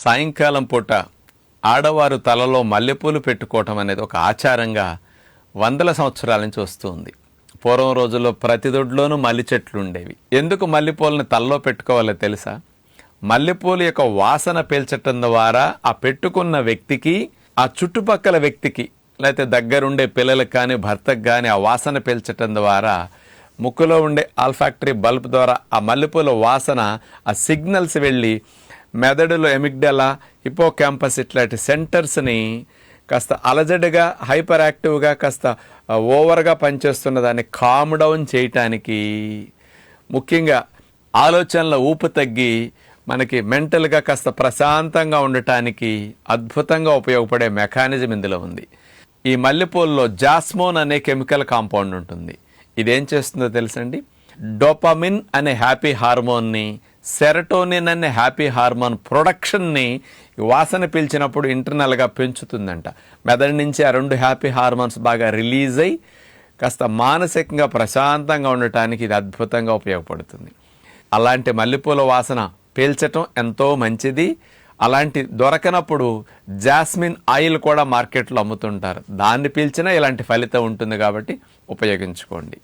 సాయంకాలం పూట ఆడవారు తలలో మల్లెపూలు పెట్టుకోవటం అనేది ఒక ఆచారంగా వందల సంవత్సరాల నుంచి వస్తుంది. పూర్వం రోజుల్లో ప్రతి దొడ్లోనూ మల్లి చెట్లు ఉండేవి. ఎందుకు మల్లెపూలను తలలో పెట్టుకోవాలో తెలుసా? మల్లెపూలు యొక్క వాసన పీల్చటం ద్వారా ఆ పెట్టుకున్న వ్యక్తికి, ఆ చుట్టుపక్కల వ్యక్తికి, లేకపోతే దగ్గరుండే పిల్లలకు కానీ భర్తకు కానీ ఆ వాసన పీల్చటం ద్వారా ముక్కులో ఉండే ఆల్ఫాక్టరీ బల్బ్ ద్వారా ఆ మల్లెపూల వాసన, ఆ సిగ్నల్స్ వెళ్ళి మెదడులో ఎమిగ్డలా, హిపోకాంపస్ ఇట్లాంటి సెంటర్స్ని కాస్త అలజడిగా, హైపర్ యాక్టివ్గా, కాస్త ఓవర్గా పనిచేస్తున్న దాన్ని కామ్ డౌన్ చేయటానికి, ముఖ్యంగా ఆలోచనల ఊపు తగ్గి మనకి మెంటల్గా కాస్త ప్రశాంతంగా ఉండటానికి అద్భుతంగా ఉపయోగపడే మెకానిజం ఇందులో ఉంది. ఈ మల్లెపూలలో జాస్మోన్ అనే కెమికల్ కాంపౌండ్ ఉంటుంది. ఇదేం చేస్తుందో తెలుసండి? డోపామిన్ అనే హ్యాపీ హార్మోన్ని, సెరటోనిన్ అనే హ్యాపీ హార్మోన్ ప్రొడక్షన్ని వాసన పీల్చినప్పుడు ఇంటర్నల్గా పెంచుతుందంట. మెదడు నుంచి ఆ రెండు హ్యాపీ హార్మోన్స్ బాగా రిలీజ్ అయ్యి కాస్త మానసికంగా ప్రశాంతంగా ఉండటానికి ఇది అద్భుతంగా ఉపయోగపడుతుంది. అలాంటి మల్లెపూల వాసన పీల్చటం ఎంతో మంచిది. అలాంటి దొరకనప్పుడు జాస్మిన్ ఆయిల్ కూడా మార్కెట్లో అమ్ముతుంటారు. దాన్ని పీల్చినా ఇలాంటి ఫలితం ఉంటుంది కాబట్టి ఉపయోగించుకోండి.